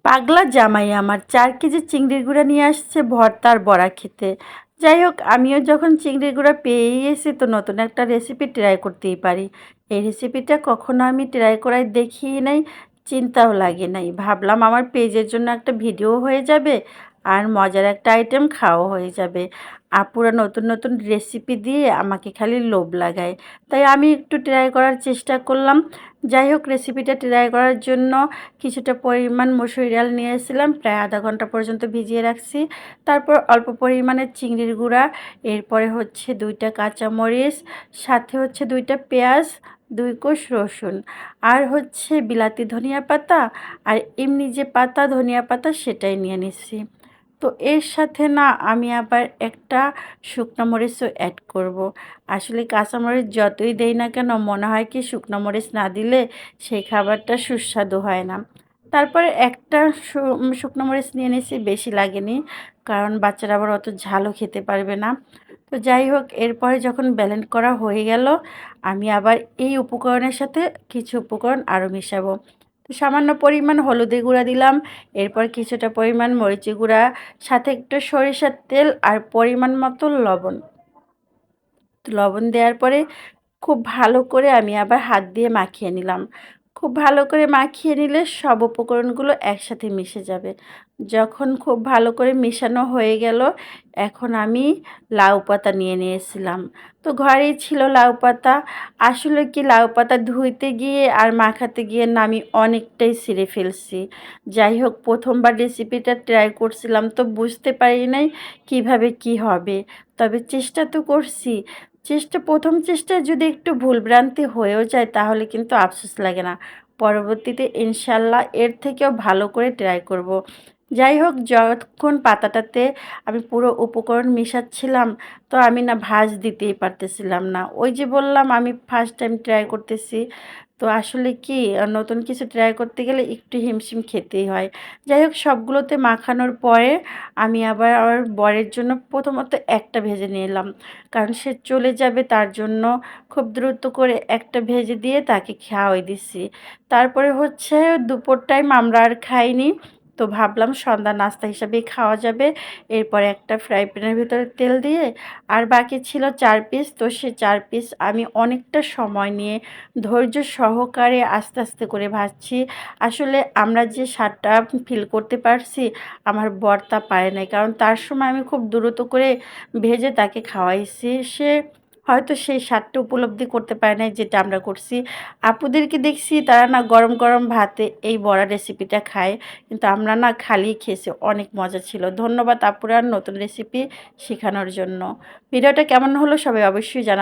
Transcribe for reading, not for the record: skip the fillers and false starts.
পাগলা জামাই আমার ৪ কেজি চিংড়ির গুঁড়া নিয়ে আসছে ভর্তা আর বড়া খেতে। যাই হোক, আমিও যখন চিংড়ির গুঁড়া পেয়েই এসেছি তো নতুন একটা রেসিপি ট্রাই করতেই পারি। এই রেসিপিটা কখনো আমি ট্রাই করাই দেখিই নাই, চিন্তাও লাগে নাই। ভাবলাম আমার পেজের জন্য একটা ভিডিও হয়ে যাবে আর মজার একটা আইটেম খাওয়া হয়ে যাবে। আপুরা নতুন নতুন রেসিপি দিয়ে আমাকে খালি লোভ লাগায়, তাই আমি একটু ট্রাই করার চেষ্টা করলাম। যাই হোক, রেসিপিটা ট্রাই করার জন্য কিছুটা পরিমাণ মসুর ডাল নিয়ে এসেছিলাম, প্রায় আধা ঘন্টা পর্যন্ত ভিজিয়ে রাখছি। তারপর অল্প পরিমাণে চিংড়ির গুঁড়া, এরপরে হচ্ছে 2টা কাঁচামরিচ, সাথে হচ্ছে 2টা পেঁয়াজ, 2 কোষ রসুন, আর হচ্ছে বিলাতি ধনিয়া পাতা, আর এমনি যে পাতা ধনিয়া পাতা সেটাই নিয়ে নিচ্ছি। তো এর সাথে না আমি আবার একটা শুকনো মরিচও অ্যাড করব। আসলে কাঁচামরিচ যতই দেই না কেন মনে হয় কি শুকনো মরিচ না দিলে সেই খাবারটা সুস্বাদু হয় না। তারপরে একটা শুকনো মরিচ নিয়ে নিয়েছি, বেশি লাগেনি, কারণ বাচ্চারা আবার অত ঝালও খেতে পারবে না। তো যাই হোক, এরপরে যখন ব্লেন্ড করা হয়ে গেল, আমি আবার এই উপকরণের সাথে কিছু উপকরণ আরও মিশাবো। তো সামান্য পরিমাণ হলুদের গুঁড়া দিলাম, এরপর কিছুটা পরিমাণ মরিচের গুঁড়া, সাথে একটু সরিষার তেল আর পরিমাণ মতো লবণ। তো লবণ দেওয়ার পরে খুব ভালো করে আমি আবার হাত দিয়ে মাখিয়ে নিলাম। খুব ভালো করে মাখিয়ে নিলে সব উপকরণগুলো একসাথে মিশে যাবে। যখন খুব ভালো করে মেশানো হয়ে গেল, এখন আমি লাউ পাতা নিয়ে নিয়েছিলাম। তো ঘরেই ছিল লাউ পাতা। আসলে কি লাউ পাতা ধুইতে গিয়ে আর মাখাতে গিয়ে না আমি অনেকটাই ছিঁড়ে ফেলছি। যাই হোক, প্রথমবার রেসিপিটা ট্রাই করছিলাম তো বুঝতে পারি নাই কিভাবে কি হবে। তবে চেষ্টা তো করছি। প্রথম চেষ্টায় যদি একটু ভুলভ্রান্তি হয়েও যায় তাহলে কিন্তু আফসোস লাগে না। পরবর্তীতে ইনশাল্লাহ এর থেকেও ভালো করে ট্রাই করব। যাই হোক, যতক্ষণ পাতাটাতে আমি পুরো উপকরণ মেশাচ্ছিলাম তো আমি না ভাঁজ দিতেই পারতেছিলাম না। ওই যে বললাম আমি ফার্স্ট টাইম ট্রাই করতেছি। তো আসলে কি নতুন কিছু ট্রাই করতে গেলে একটু হিমশিম খেতেই হয়। যাই হোক, সবগুলোতে মাখানোর পরে আমি আবার আমার বরের জন্য প্রথমত একটা ভেজে নিলাম, কারণ সে চলে যাবে তার জন্য খুব দ্রুত করে একটা ভেজে দিয়ে তাকে খাওয়াই দিছি। তারপরে হচ্ছে দুপুর টাইম আমরা আর খাইনি, তো ভাবলাম সন্ধ্যা নাস্তা হিসাবেই খাওয়া যাবে। এরপরে একটা ফ্রাই প্যানের ভিতরে তেল দিয়ে আর বাকি ছিল 4 পিস, তো সে 4 পিস আমি অনেকটা সময় নিয়ে ধৈর্য সহকারে আস্তে আস্তে করে ভাজছি। আসলে আমরা যে স্বাদটা ফিল করতে পারছি, আমার বর তা পারে নাই, কারণ তার সময় আমি খুব দ্রুত করে ভেজে তাকে খাওয়াইছি। সে হয়তো সেই স্বাদটা উপলব্ধি করতে পারে নাই যেটা আমরা করছি। আপুদেরকে দেখছি তারা না গরম গরম ভাতে এই বড়া রেসিপিটা খায়, কিন্তু আমরা না খালি খেয়েছি, অনেক মজা ছিল। ধন্যবাদ আপুরা নতুন রেসিপি শেখানোর জন্য। ভিডিওটা কেমন হলো সবাই অবশ্যই জানা।